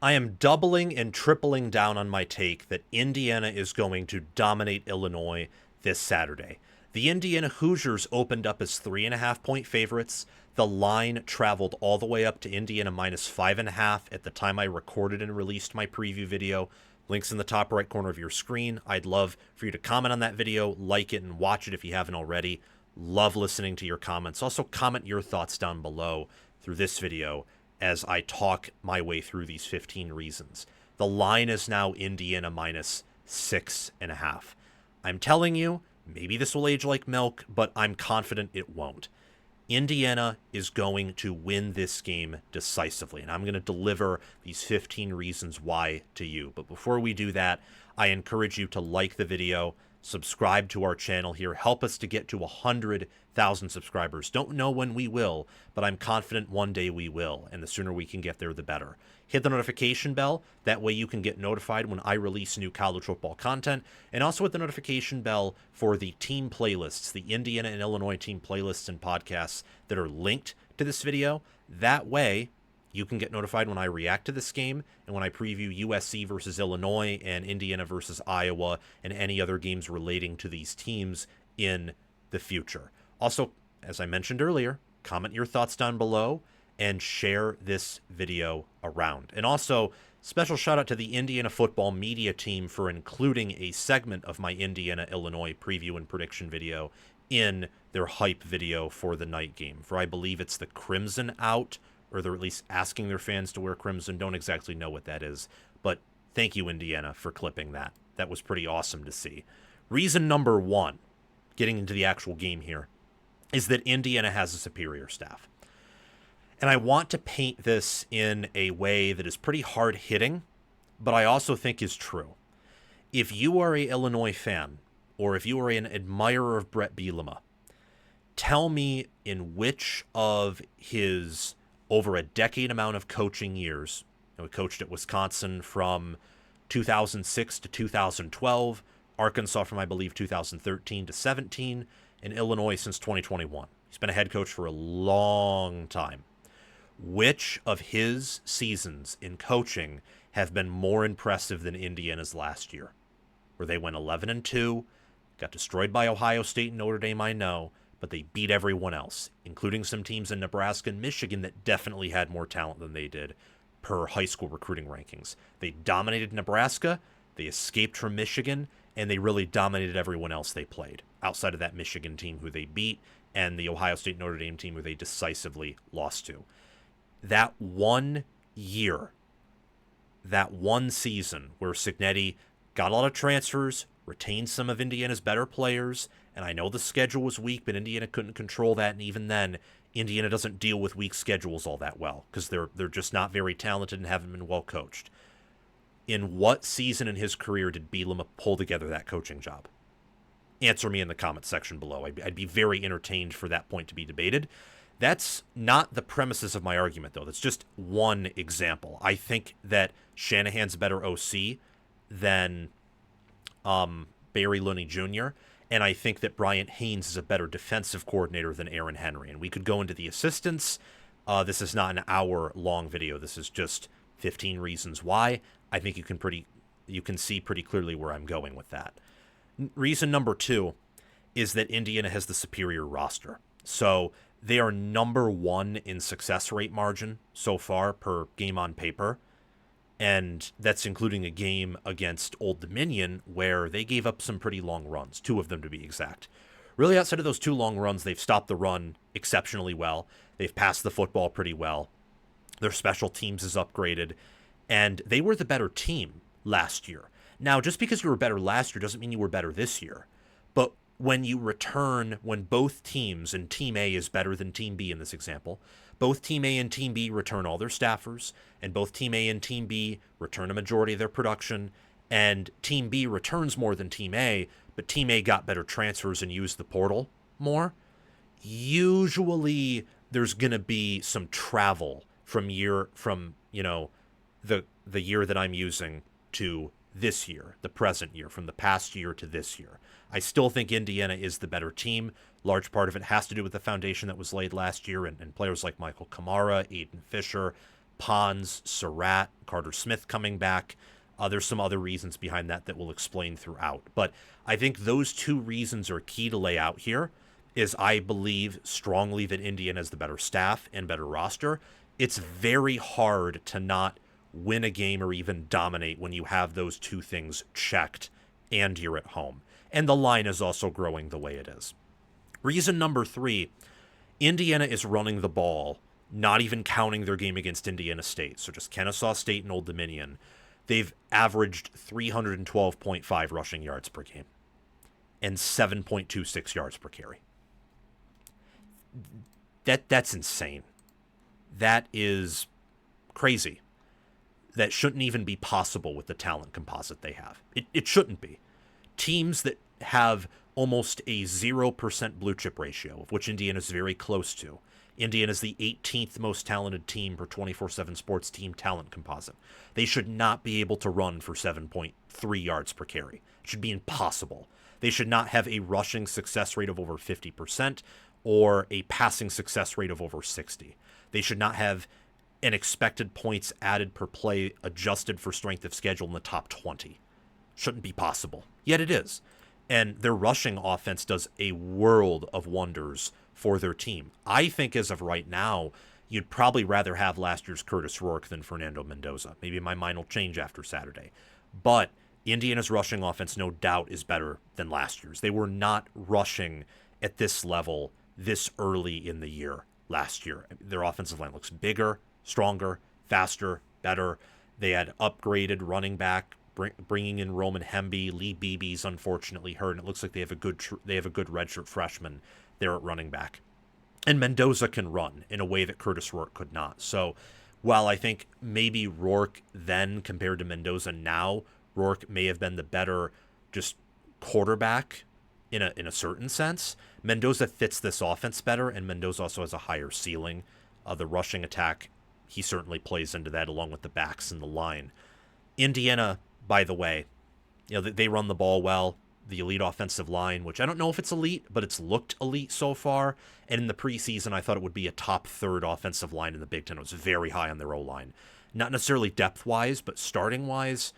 I am doubling and tripling down on my take that Indiana is going to dominate Illinois this Saturday. The Indiana Hoosiers opened up as 3.5 point favorites. The line traveled all the way up to Indiana -5.5 at the time I recorded and released my preview video. Links in the top right corner of your screen. I'd love for you to comment on that video, like it, and watch it if you haven't already. Love listening to your comments. Also, comment your thoughts down below through this video as I talk my way through these 15 reasons. The line is now Indiana -6.5. I'm telling you, maybe this will age like milk, but I'm confident it won't. Indiana is going to win this game decisively, and I'm going to deliver these 15 reasons why to you. But before we do that, I encourage you to like the video, subscribe to our channel here, help us to get to 100,000 subscribers. Don't know when we will, but I'm confident one day we will, and the sooner we can get there, the better. Hit the notification bell, that way you can get notified when I release new college football content, and also hit the notification bell for the team playlists, the Indiana and Illinois team playlists and podcasts that are linked to this video. That way, you can get notified when I react to this game and when I preview USC versus Illinois and Indiana versus Iowa and any other games relating to these teams in the future. Also, as I mentioned earlier, comment your thoughts down below and share this video around. And also, special shout out to the Indiana football media team for including a segment of my Indiana-Illinois preview and prediction video in their hype video for the night game. For I believe it's the Crimson Out, or they're at least asking their fans to wear crimson. Don't exactly know what that is, but thank you, Indiana, for clipping that. That was pretty awesome to see. Reason number one, getting into the actual game here, is that Indiana has a superior staff. And I want to paint this in a way that is pretty hard-hitting, but I also think is true. If you are an Illinois fan, or if you are an admirer of Bret Bielema, tell me in which of his over a decade amount of coaching years, he coached at Wisconsin from 2006 to 2012, Arkansas from, I believe, 2013 to 17, and Illinois since 2021. He's been a head coach for a long time. Which of his seasons in coaching have been more impressive than Indiana's last year, where they went 11-2, got destroyed by Ohio State and Notre Dame, I know, but they beat everyone else, including some teams in Nebraska and Michigan that definitely had more talent than they did per high school recruiting rankings. They dominated Nebraska, they escaped from Michigan, and they really dominated everyone else they played, outside of that Michigan team who they beat and the Ohio State Notre Dame team who they decisively lost to. That one year, that one season where Cignetti got a lot of transfers, retained some of Indiana's better players, and I know the schedule was weak, but Indiana couldn't control that, and even then, Indiana doesn't deal with weak schedules all that well, because they're just not very talented and haven't been well coached. In what season in his career did Bielema pull together that coaching job? Answer me in the comments section below. I'd be very entertained for that point to be debated. That's not the premises of my argument, though. That's just one example. I think that Shanahan's a better OC than Barry Looney Jr., and I think that Bryant Haynes is a better defensive coordinator than Aaron Henry. And we could go into the assistants. This is not an hour-long video. This is just 15 reasons why. I think you can see pretty clearly where I'm going with that. Reason number two is that Indiana has the superior roster. So they are number one in success rate margin so far per game on paper. And that's including a game against Old Dominion where they gave up some pretty long runs, 2 of them to be exact. Really, outside of those 2 long runs, they've stopped the run exceptionally well. They've passed the football pretty well. Their special teams is upgraded. And they were the better team last year. Now, just because you were better last year doesn't mean you were better this year. But when you return, when both teams, and Team A is better than Team B in this example, both Team A and Team B return all their staffers, and both Team A and Team B return a majority of their production, and Team B returns more than Team A, but Team A got better transfers and used the portal more, usually there's going to be some travel from the year that I'm using to this year, the present year, from the past year to this year. I still think Indiana is the better team. Large part of it has to do with the foundation that was laid last year and players like Mikail Kamara, Aiden Fisher, Pons, Surratt, Carter Smith coming back. There's some other reasons behind that we'll explain throughout. But I think those two reasons are key to lay out here. Is I believe strongly that Indiana has the better staff and better roster. It's very hard to not win a game or even dominate when you have those two things checked and you're at home. And the line is also growing the way it is. Reason number 3, Indiana is running the ball, not even counting their game against Indiana State. So just Kennesaw State and Old Dominion. They've averaged 312.5 rushing yards per game and 7.26 yards per carry. That's insane. That is crazy. That shouldn't even be possible with the talent composite they have. It shouldn't be. Teams that have almost a 0% blue chip ratio, of which Indiana is very close to. Indiana is the 18th most talented team per 24/7 Sports team talent composite. They should not be able to run for 7.3 yards per carry. It should be impossible. They should not have a rushing success rate of over 50% or a passing success rate of over 60%. They should not have an expected points added per play adjusted for strength of schedule in the top 20. Shouldn't be possible. Yet it is. And their rushing offense does a world of wonders for their team. I think as of right now, you'd probably rather have last year's Curtis Rourke than Fernando Mendoza. Maybe my mind will change after Saturday. But Indiana's rushing offense, no doubt, is better than last year's. They were not rushing at this level this early in the year last year. Their offensive line looks bigger, stronger, faster, better. They had upgraded running back, bringing in Roman Hemby. Lee Beebe's unfortunately hurt, and it looks like they have a good redshirt freshman there at running back. And Mendoza can run in a way that Curtis Rourke could not. So while I think maybe Rourke then compared to Mendoza now, Rourke may have been the better just quarterback in a certain sense, Mendoza fits this offense better, and Mendoza also has a higher ceiling. The rushing attack, he certainly plays into that along with the backs and the line. Indiana, by the way, they run the ball well. The elite offensive line, which I don't know if it's elite, but it's looked elite so far. And in the preseason, I thought it would be a top third offensive line in the Big Ten. It was very high on their O-line. Not necessarily depth-wise, but starting-wise,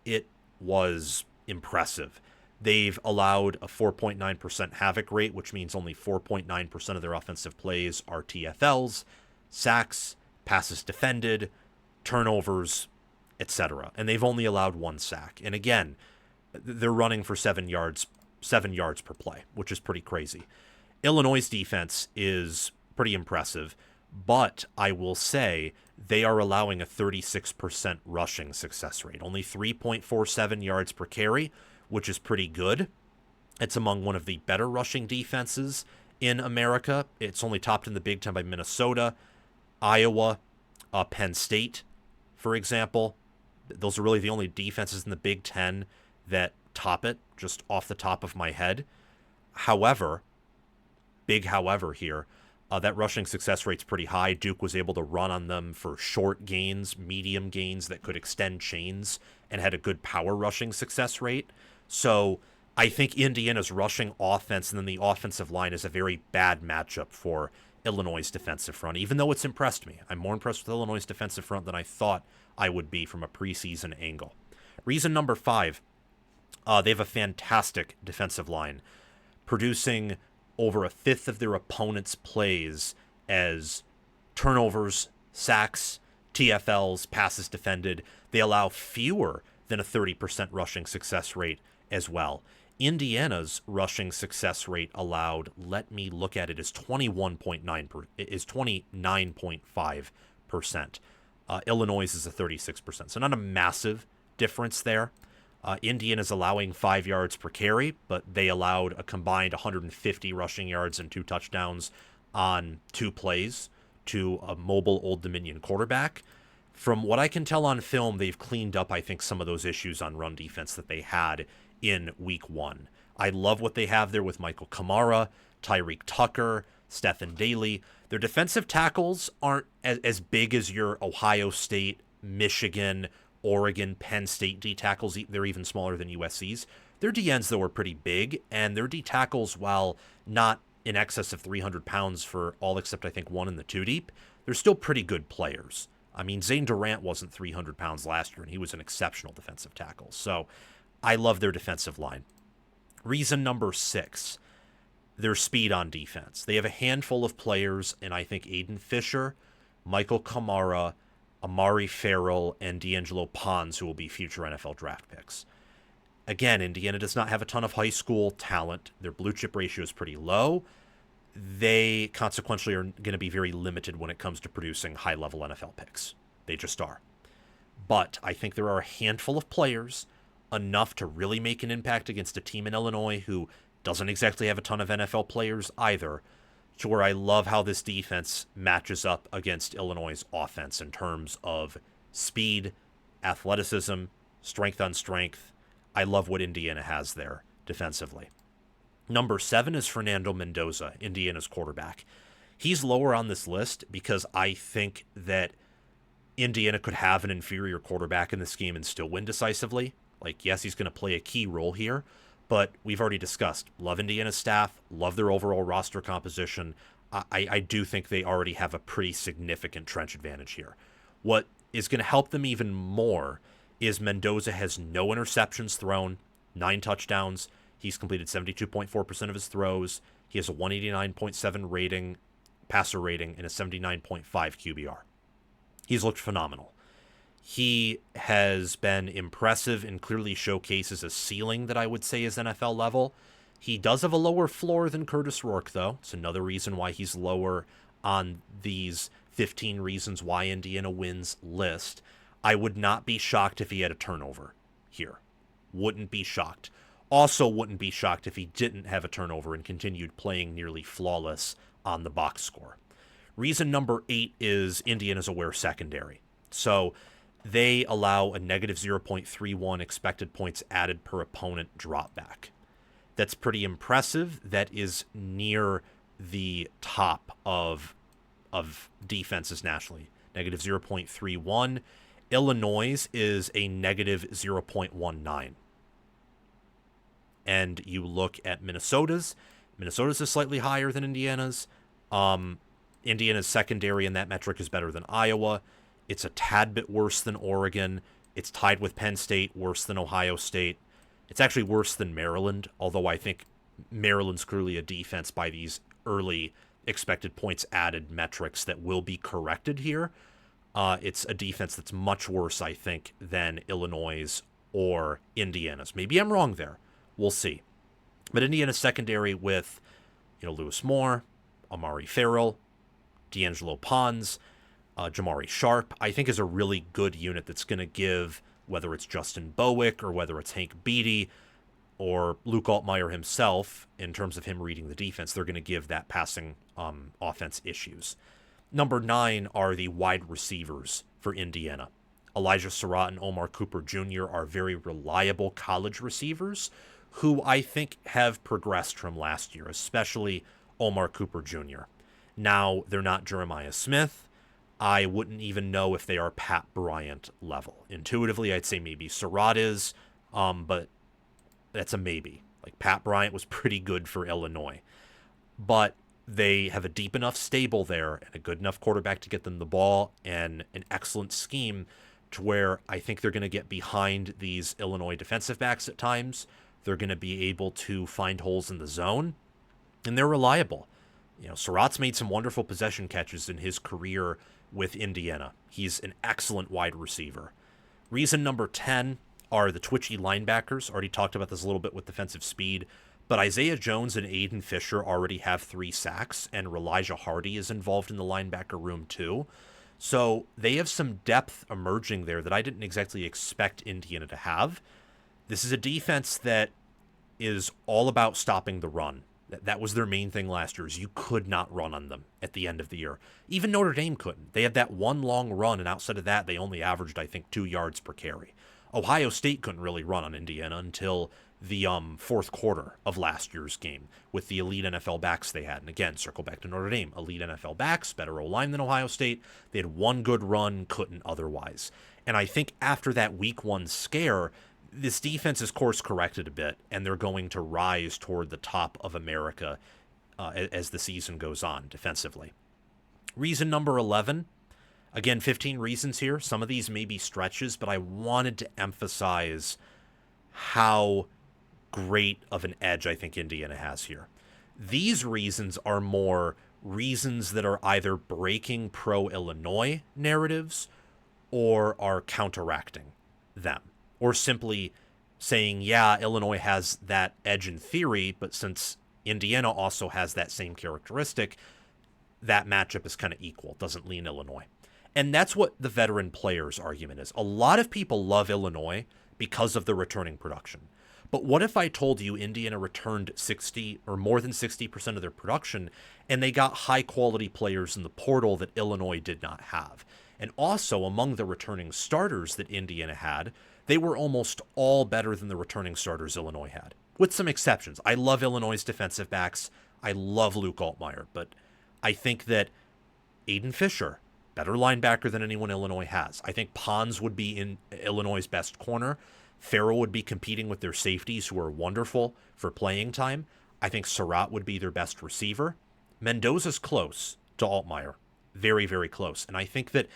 it was impressive. They've allowed a 4.9% havoc rate, which means only 4.9% of their offensive plays are TFLs, sacks, passes defended, turnovers, etc. And they've only allowed 1 sack. And again, they're running for 7 yards per play, which is pretty crazy. Illinois' defense is pretty impressive, but I will say they are allowing a 36% rushing success rate, only 3.47 yards per carry, which is pretty good. It's among one of the better rushing defenses in America. It's only topped in the Big Ten by Minnesota, Iowa, Penn State, for example. Those are really the only defenses in the Big Ten that top it, just off the top of my head. However, big however here, that rushing success rate's pretty high. Duke was able to run on them for short gains, medium gains that could extend chains, and had a good power rushing success rate. So I think Indiana's rushing offense and then the offensive line is a very bad matchup for Illinois' defensive front, even though it's impressed me. I'm more impressed with Illinois' defensive front than I thought I would be from a preseason angle. Reason number 5, they have a fantastic defensive line, producing over a fifth of their opponent's plays as turnovers, sacks, TFLs, passes defended. They allow fewer than a 30% rushing success rate as well. Indiana's rushing success rate allowed, let me look at it, is 29.5%. Illinois is a 36%. So not a massive difference there. Indiana's allowing 5 yards per carry, but they allowed a combined 150 rushing yards and 2 touchdowns on 2 plays to a mobile Old Dominion quarterback. From what I can tell on film, they've cleaned up, I think, some of those issues on run defense that they had in week 1. I love what they have there with Mikail Kamara, Tyrique Tucker, Stephen Daly. Their defensive tackles aren't as big as your Ohio State, Michigan, Oregon, Penn State D tackles. They're even smaller than USC's. Their DNs, though, are pretty big, and their D tackles, while not in excess of 300 pounds for all except, I think, one in the 2 deep, they're still pretty good players. I mean, Zane Durant wasn't 300 pounds last year, and he was an exceptional defensive tackle. So I love their defensive line. Reason number 6, their speed on defense. They have a handful of players, and I think Aiden Fisher, Mikail Kamara, Amari Farrell, and D'Angelo Pons, who will be future NFL draft picks. Again, Indiana does not have a ton of high school talent. Their blue chip ratio is pretty low. They consequently are going to be very limited when it comes to producing high-level NFL picks. They just are. But I think there are a handful of players, enough to really make an impact against a team in Illinois who doesn't exactly have a ton of NFL players either, to where I love how this defense matches up against Illinois' offense in terms of speed, athleticism, strength on strength. I love what Indiana has there defensively. Number 7 is Fernando Mendoza, Indiana's quarterback. He's lower on this list because I think that Indiana could have an inferior quarterback in this game and still win decisively. Like, yes, he's going to play a key role here, but we've already discussed, love Indiana's staff, love their overall roster composition. I do think they already have a pretty significant trench advantage here. What is going to help them even more is Mendoza has no interceptions thrown, 9 touchdowns. He's completed 72.4% of his throws. He has a 189.7 rating, passer rating, and a 79.5 QBR. He's looked phenomenal. He has been impressive and clearly showcases a ceiling that I would say is NFL level. He does have a lower floor than Curtis Rourke, though. It's another reason why he's lower on these 15 reasons why Indiana wins list. I would not be shocked if he had a turnover here. Wouldn't be shocked. Also wouldn't be shocked if he didn't have a turnover and continued playing nearly flawless on the box score. Reason number 8 is Indiana's aware secondary. So they allow a negative 0.31 expected points added per opponent drop back. That's pretty impressive. That is near the top of defenses nationally. Negative 0.31. Illinois is a negative 0.19. And you look at Minnesota's is slightly higher than Indiana's. Indiana's secondary in that metric is better than Iowa. It's a tad bit worse than Oregon. It's tied with Penn State, worse than Ohio State. It's actually worse than Maryland, although I think Maryland's clearly a defense by these early expected points added metrics that will be corrected here. It's a defense that's much worse, I think, than Illinois' or Indiana's. Maybe I'm wrong there. We'll see. But Indiana's secondary with, Lewis Moore, Amari Farrell, D'Angelo Pons, Jamari Sharp, I think is a really good unit that's going to give, whether it's Justin Bowick or whether it's Hank Beatty or Luke Altmaier himself, in terms of him reading the defense, they're going to give that passing offense issues. Number 9 are the wide receivers for Indiana. Elijah Surratt and Omar Cooper Jr. are very reliable college receivers who I think have progressed from last year, especially Omar Cooper Jr. Now, they're not Jeremiah Smith. I wouldn't even know if they are Pat Bryant level. Intuitively, I'd say maybe Surratt is, but that's a maybe. Like, Pat Bryant was pretty good for Illinois. But they have a deep enough stable there and a good enough quarterback to get them the ball and an excellent scheme to where I think they're going to get behind these Illinois defensive backs at times. They're going to be able to find holes in the zone, and they're reliable. Surratt's made some wonderful possession catches in his career with Indiana. He's an excellent wide receiver. Reason number 10 are the twitchy linebackers. Already talked about this a little bit with defensive speed, but Isaiah Jones and Aiden Fisher already have 3 sacks, and Elijah Hardy is involved in the linebacker room too. So they have some depth emerging there that I didn't exactly expect Indiana to have. This is a defense that is all about stopping the run. That was their main thing last year, is you could not run on them at the end of the year. Even Notre Dame couldn't. They had that one long run, and outside of that, they only averaged, I think, 2 yards per carry. Ohio State couldn't really run on Indiana until the fourth quarter of last year's game with the elite NFL backs they had. And again, circle back to Notre Dame. Elite NFL backs, better O-line than Ohio State. They had one good run, couldn't otherwise. And I think after that week 1 scare, this defense is course corrected a bit, and they're going to rise toward the top of America as the season goes on defensively. Reason number 11, Again, 15 reasons here. Some of these may be stretches, but I wanted to emphasize how great of an edge I think Indiana has here. These reasons are more reasons that are either breaking pro-Illinois narratives or are counteracting them, or simply saying, yeah, Illinois has that edge in theory, but since Indiana also has that same characteristic, that matchup is kind of equal, doesn't lean Illinois. And that's what the veteran players argument is. A lot of people love Illinois because of the returning production. But what if I told you Indiana returned 60 or more than 60% of their production and they got high quality players in the portal that Illinois did not have? And also among the returning starters that Indiana had, they were almost all better than the returning starters Illinois had, with some exceptions. I love Illinois' defensive backs. I love Luke Altmaier, but I think that Aiden Fisher, better linebacker than anyone Illinois has. I think Pons would be in Illinois' best corner. Farrell would be competing with their safeties, who are wonderful for playing time. I think Surratt would be their best receiver. Mendoza's close to Altmaier. Very, very close. And I think that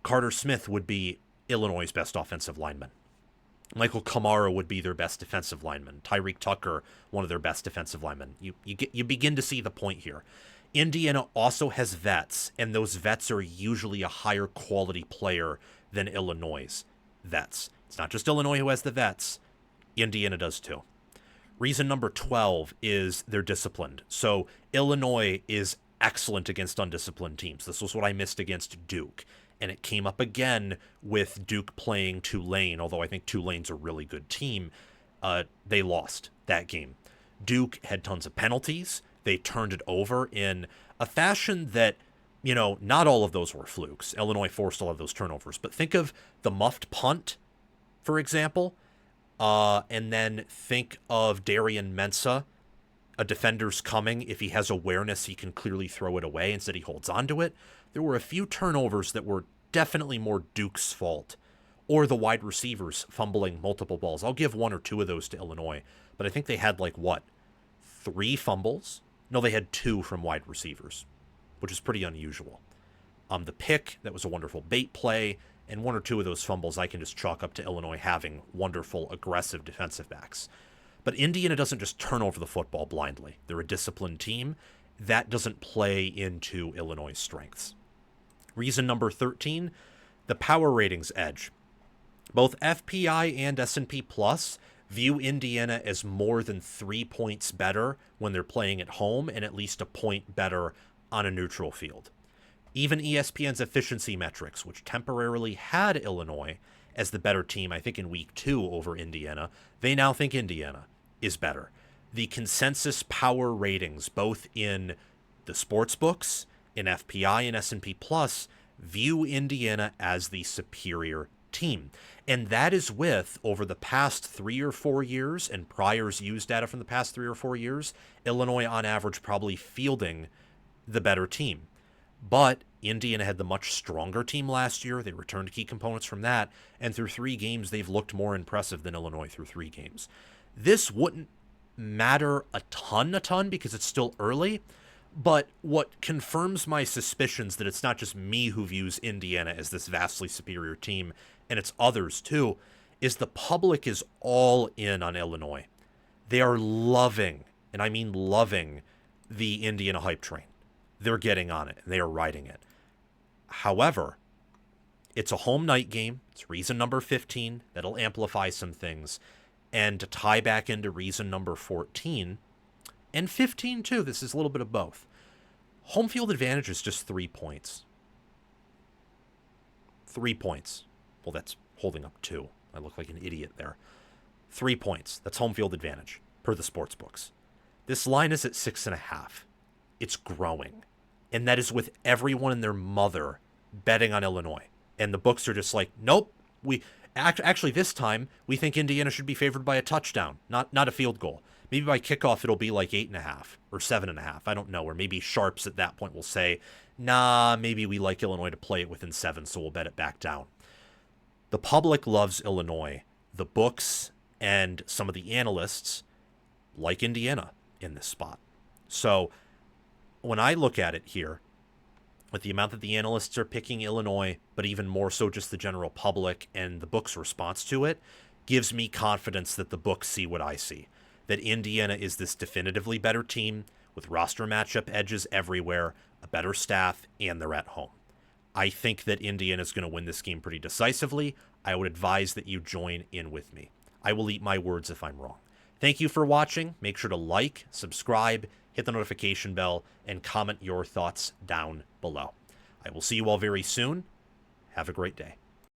Carter Smith would be Illinois' best offensive lineman. Mikail Kamara would be their best defensive lineman. Tyrique Tucker, one of their best defensive linemen. You begin to see the point here. Indiana also has vets, and those vets are usually a higher quality player than Illinois' vets. It's not just Illinois who has the vets. Indiana does too. Reason number 12 is they're disciplined. So Illinois is excellent against undisciplined teams. This was what I missed against Duke. And it came up again with Duke playing Tulane, although I think Tulane's a really good team. They lost that game. Duke had tons of penalties. They turned it over in a fashion that, not all of those were flukes. Illinois forced all of those turnovers. But think of the muffed punt, for example, and then think of Darian Mensah. A defender's coming. If he has awareness, he can clearly throw it away. Instead, he holds onto it. There were a few turnovers that were definitely more Duke's fault, or the wide receivers fumbling multiple balls. I'll give one or two of those to Illinois, but I think they had 3 fumbles? No, they had 2 from wide receivers, which is pretty unusual. The pick, that was a wonderful bait play, and 1 or 2 of those fumbles I can just chalk up to Illinois having wonderful, aggressive defensive backs. But Indiana doesn't just turn over the football blindly. They're a disciplined team. That doesn't play into Illinois' strengths. Reason number 13, the power ratings edge. Both FPI and S&P Plus view Indiana as more than 3 points better when they're playing at home and at least a point better on a neutral field. Even ESPN's efficiency metrics, which temporarily had Illinois as the better team, I think in week 2 over Indiana, they now think Indiana is better. The consensus power ratings, both in the sports books, in FPI and S&P Plus, view Indiana as the superior team. And that is with, over the past 3 or 4 years, and Pryor's used data from the past 3 or 4 years, Illinois on average probably fielding the better team. But Indiana had the much stronger team last year. They returned key components from that, and through 3 games, they've looked more impressive than Illinois through 3 games. This wouldn't matter a ton because it's still early, but what confirms my suspicions that it's not just me who views Indiana as this vastly superior team, and it's others too, is the public is all in on Illinois. They are loving, and I mean loving, the Indiana hype train. They're getting on it, and they are riding it. However, it's a home night game. It's reason number 15. That'll amplify some things. And to tie back into reason number 14, and 15 too, this is a little bit of both. Home field advantage is just 3 points. 3 points. Well, that's holding up 2. I look like an idiot there. 3 points. That's home field advantage per the sports books. This line is at 6.5. It's growing. And that is with everyone and their mother betting on Illinois. And the books are just like, nope, actually this time we think Indiana should be favored by a touchdown, not a field goal. Maybe by kickoff it'll be like 8.5 or 7.5. I don't know. Or maybe Sharps at that point will say, nah, maybe we like Illinois to play it within 7, so we'll bet it back down. The public loves Illinois. The books and some of the analysts like Indiana in this spot. So when I look at it here, with the amount that the analysts are picking Illinois, but even more so just the general public and the book's response to it, gives me confidence that the books see what I see. That Indiana is this definitively better team with roster matchup edges everywhere, a better staff, and they're at home. I think that Indiana is going to win this game pretty decisively. I would advise that you join in with me. I will eat my words if I'm wrong. Thank you for watching. Make sure to like, subscribe, hit the notification bell, and comment your thoughts down below. I will see you all very soon. Have a great day.